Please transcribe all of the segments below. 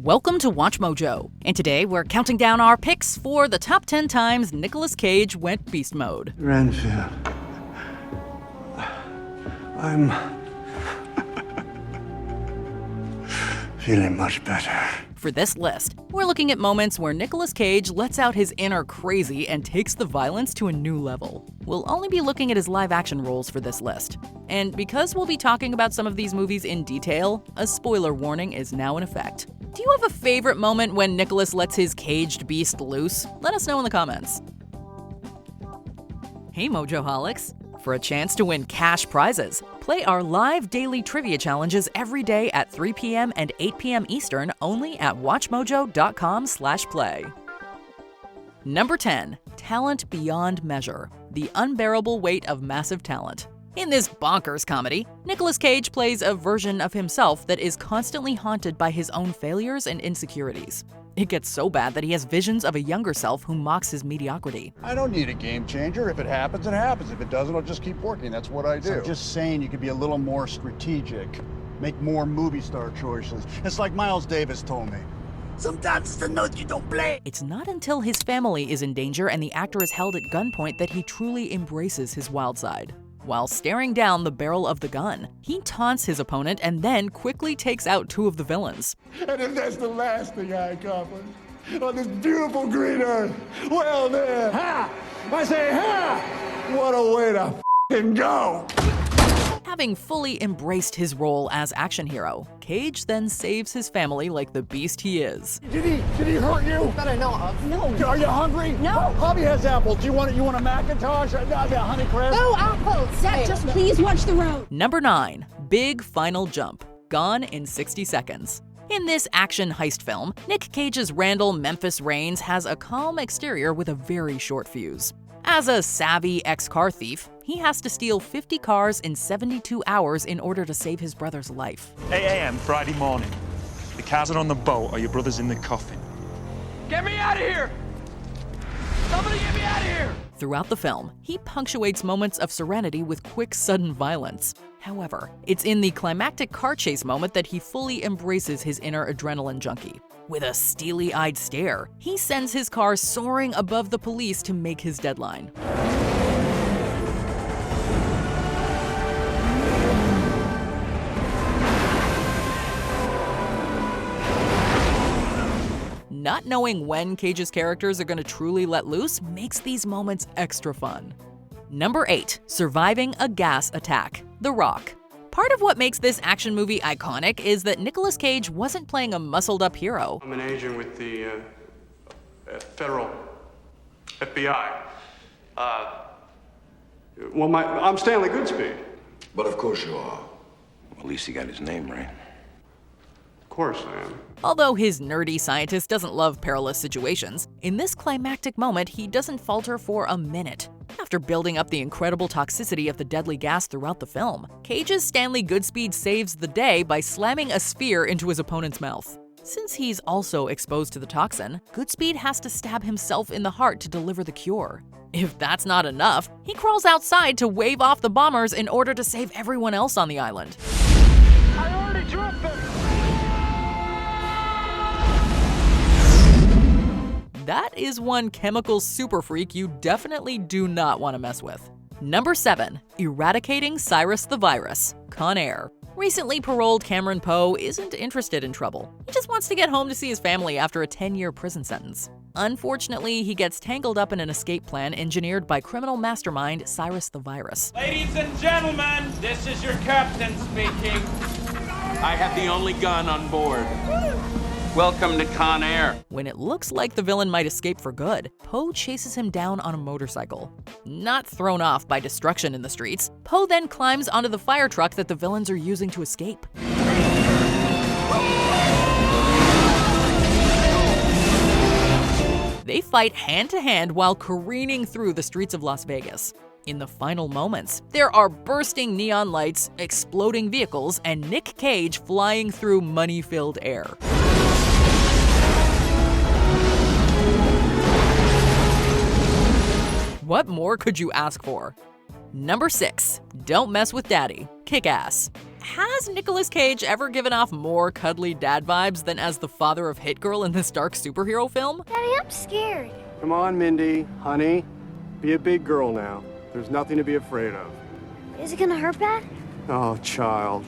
Welcome to Watch Mojo, and today we're counting down our picks for the top 10 times Nicolas Cage went beast mode. Renfield, I'm feeling much better. For this list, we're looking at moments where Nicolas Cage lets out his inner crazy and takes the violence to a new level. We'll only be looking at his live-action roles for this list. And because we'll be talking about some of these movies in detail, a spoiler warning is now in effect. Do you have a favorite moment when Nicolas lets his caged beast loose? Let us know in the comments. Hey Mojoholics! For a chance to win cash prizes, play our live daily trivia challenges every day at 3 p.m. and 8 p.m. Eastern only at WatchMojo.com/play. Number 10. Talent Beyond Measure. The unbearable weight of massive talent. In this bonkers comedy, Nicolas Cage plays a version of himself that is constantly haunted by his own failures and insecurities. It gets so bad that he has visions of a younger self who mocks his mediocrity. I don't need a game changer. If it happens, it happens. If it doesn't, I'll just keep working. That's what I do. So I'm just saying you could be a little more strategic. Make more movie star choices. It's like Miles Davis told me. Sometimes it's the note you don't play. It's not until his family is in danger and the actor is held at gunpoint that he truly embraces his wild side. While staring down the barrel of the gun, he taunts his opponent and then quickly takes out two of the villains. And if that's the last thing I accomplish on this beautiful green earth, well then, ha! I say ha! What a way to f***ing go! Having fully embraced his role as action hero, Cage then saves his family like the beast he is. Did he hurt you? That I know of. No. Are you hungry? No. Hobby has apples. Do you want a Macintosh? I got Honeycrisp. No apples. Zach, just please watch the road. Number 9. Big Final Jump. Gone in 60 seconds. In this action heist film, Nic Cage's Randall Memphis Reigns has a calm exterior with a very short fuse. As a savvy ex-car thief, he has to steal 50 cars in 72 hours in order to save his brother's life. 8 a.m. Friday morning. The cars are on the boat or your brother's in the coffin. Get me out of here! Somebody get me out of here! Throughout the film, he punctuates moments of serenity with quick, sudden violence. However, it's in the climactic car chase moment that he fully embraces his inner adrenaline junkie. With a steely-eyed stare, he sends his car soaring above the police to make his deadline. Not knowing when Cage's characters are going to truly let loose makes these moments extra fun. Number 8. Surviving a gas attack. The Rock. Part of what makes this action movie iconic is that Nicolas Cage wasn't playing a muscled-up hero. I'm an agent with the federal FBI. I'm Stanley Goodspeed. But of course you are. Well, at least he got his name right. Of course I am. Although his nerdy scientist doesn't love perilous situations, in this climactic moment he doesn't falter for a minute. After building up the incredible toxicity of the deadly gas throughout the film, Cage's Stanley Goodspeed saves the day by slamming a sphere into his opponent's mouth. Since he's also exposed to the toxin, Goodspeed has to stab himself in the heart to deliver the cure. If that's not enough, he crawls outside to wave off the bombers in order to save everyone else on the island. I already dropped them. That is one chemical super freak you definitely do not want to mess with. Number 7. Eradicating Cyrus the Virus. Con Air. Recently paroled Cameron Poe isn't interested in trouble. He just wants to get home to see his family after a 10-year prison sentence. Unfortunately, he gets tangled up in an escape plan engineered by criminal mastermind Cyrus the Virus. Ladies and gentlemen, this is your captain speaking. I have the only gun on board. Welcome to Con Air. When it looks like the villain might escape for good, Poe chases him down on a motorcycle. Not thrown off by destruction in the streets, Poe then climbs onto the fire truck that the villains are using to escape. They fight hand-to-hand while careening through the streets of Las Vegas. In the final moments, there are bursting neon lights, exploding vehicles, and Nic Cage flying through money-filled air. What more could you ask for? Number 6. Don't Mess with Daddy. Kick-Ass. has Nicolas Cage ever given off more cuddly dad vibes than as the father of Hit Girl in this dark superhero film? Daddy, I'm scared. Come on, Mindy, honey. Be a big girl now. There's nothing to be afraid of. Is it gonna hurt bad? Oh, child.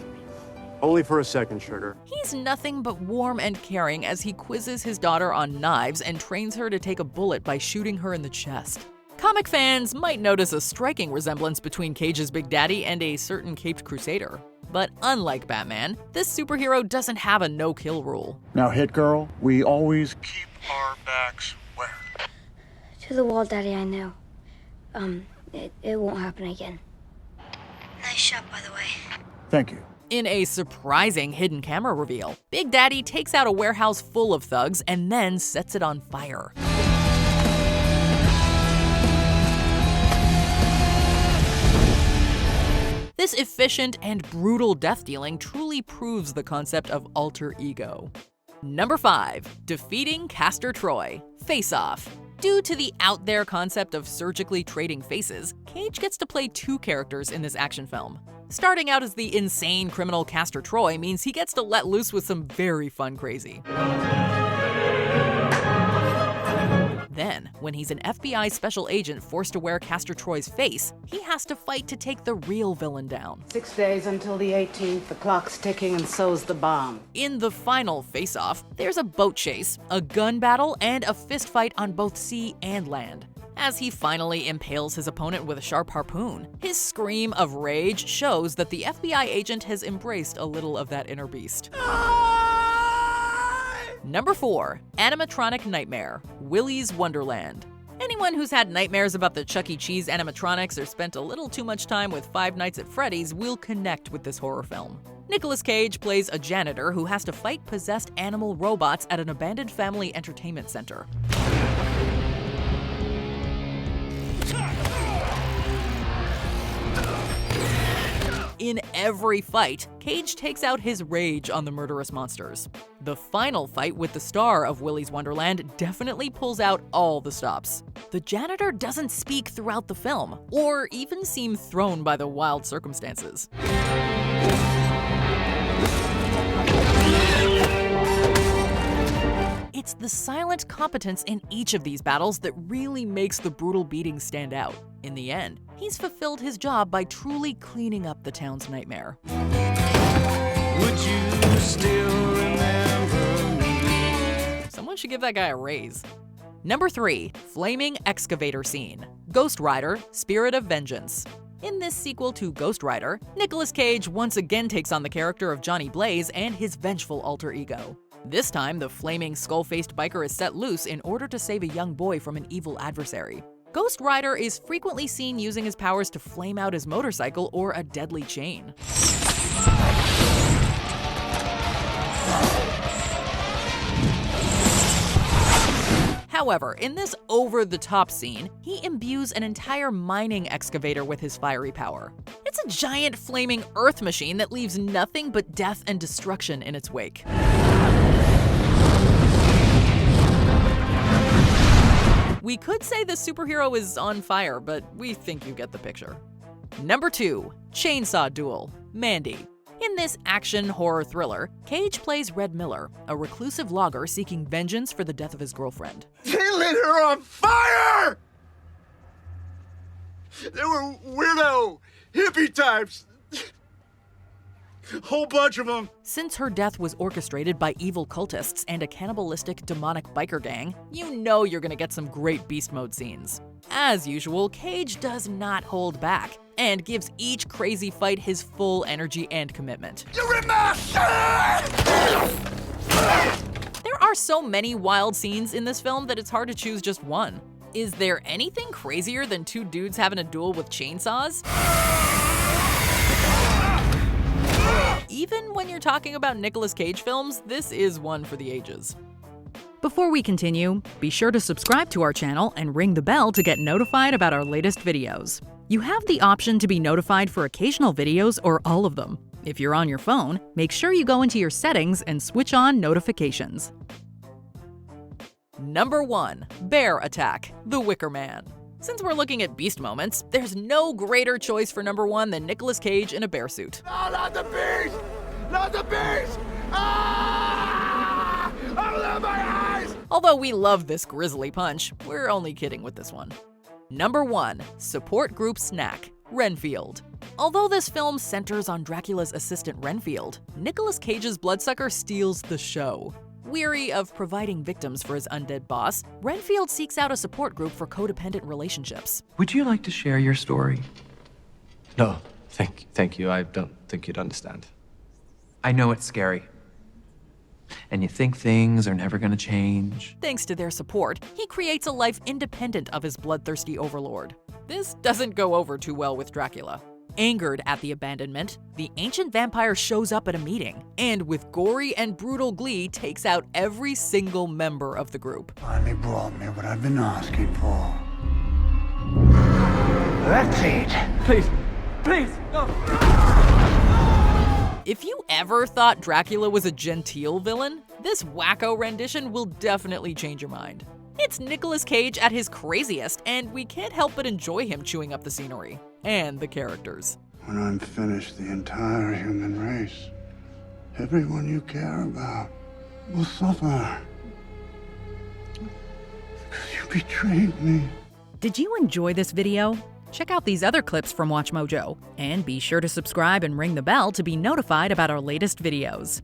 Only for a second, sugar. He's nothing but warm and caring as he quizzes his daughter on knives and trains her to take a bullet by shooting her in the chest. Comic fans might notice a striking resemblance between Cage's Big Daddy and a certain caped crusader. But unlike Batman, this superhero doesn't have a no-kill rule. Now, Hit Girl, we always keep our backs where? To the wall, Daddy, I know. It won't happen again. Nice shot, by the way. Thank you. In a surprising hidden camera reveal, Big Daddy takes out a warehouse full of thugs and then sets it on fire. This efficient and brutal death dealing truly proves the concept of alter ego. Number 5. Defeating Castor Troy. Face Off. Due to the out-there concept of surgically trading faces, Cage gets to play 2 characters in this action film. Starting out as the insane criminal Castor Troy means he gets to let loose with some very fun crazy. Then, when he's an FBI special agent forced to wear Castor Troy's face, he has to fight to take the real villain down. 6 days until the 18th, the clock's ticking and so's the bomb. In the final face-off, there's a boat chase, a gun battle, and a fistfight on both sea and land. As he finally impales his opponent with a sharp harpoon, his scream of rage shows that the FBI agent has embraced a little of that inner beast. Number 4. Animatronic Nightmare. Willy's Wonderland. Anyone who's had nightmares about the Chuck E. Cheese animatronics or spent a little too much time with Five Nights at Freddy's will connect with this horror film. Nicolas Cage plays a janitor who has to fight possessed animal robots at an abandoned family entertainment center. In every fight, Cage takes out his rage on the murderous monsters. The final fight with the star of Willy's Wonderland definitely pulls out all the stops. The janitor doesn't speak throughout the film, or even seem thrown by the wild circumstances. It's the silent competence in each of these battles that really makes the brutal beating stand out. In the end, he's fulfilled his job by truly cleaning up the town's nightmare. Would you still remember me? Someone should give that guy a raise. Number 3. Flaming Excavator Scene. Ghost Rider, Spirit of Vengeance. In this sequel to Ghost Rider, Nicolas Cage once again takes on the character of Johnny Blaze and his vengeful alter ego. This time, the flaming, skull-faced biker is set loose in order to save a young boy from an evil adversary. Ghost Rider is frequently seen using his powers to flame out his motorcycle or a deadly chain. However, in this over-the-top scene, he imbues an entire mining excavator with his fiery power. It's a giant flaming earth machine that leaves nothing but death and destruction in its wake. We could say the superhero is on fire, but we think you get the picture. Number 2. Chainsaw Duel. Mandy. In this action horror thriller, Cage plays Red Miller, a reclusive logger seeking vengeance for the death of his girlfriend. They lit her on fire! They were weirdo, hippie types. Whole bunch of them. Since her death was orchestrated by evil cultists and a cannibalistic demonic biker gang, you know you're gonna get some great beast mode scenes. As usual, Cage does not hold back and gives each crazy fight his full energy and commitment. You ripped my shirt! There are so many wild scenes in this film that it's hard to choose just one. Is there anything crazier than 2 dudes having a duel with chainsaws? Even when you're talking about Nicolas Cage films, this is one for the ages. Before we continue, be sure to subscribe to our channel and ring the bell to get notified about our latest videos. You have the option to be notified for occasional videos or all of them. If you're on your phone, make sure you go into your settings and switch on notifications. Number 1. Bear Attack. The Wicker Man. Since we're looking at beast moments, there's no greater choice for number 1 than Nicolas Cage in a bear suit. No, not the beast! Not the beast! Ah! Open up my eyes! Although we love this grisly punch, we're only kidding with this one. Number 1, support group snack, Renfield. Although this film centers on Dracula's assistant Renfield, Nicolas Cage's bloodsucker steals the show. Weary of providing victims for his undead boss, Renfield seeks out a support group for codependent relationships. Would you like to share your story? No, thank you. I don't think you'd understand. I know it's scary. And you think things are never gonna change. Thanks to their support, he creates a life independent of his bloodthirsty overlord. This doesn't go over too well with Dracula. Angered at the abandonment, the ancient vampire shows up at a meeting, and with gory and brutal glee takes out every single member of the group. Finally brought me what I've been asking for. That's it. Please, no. If you ever thought Dracula was a genteel villain, this wacko rendition will definitely change your mind. It's Nicolas Cage at his craziest, and we can't help but enjoy him chewing up the scenery and the characters. When I'm finished, the entire human race, everyone you care about, will suffer. Because you betrayed me. Did you enjoy this video? Check out these other clips from WatchMojo, and be sure to subscribe and ring the bell to be notified about our latest videos.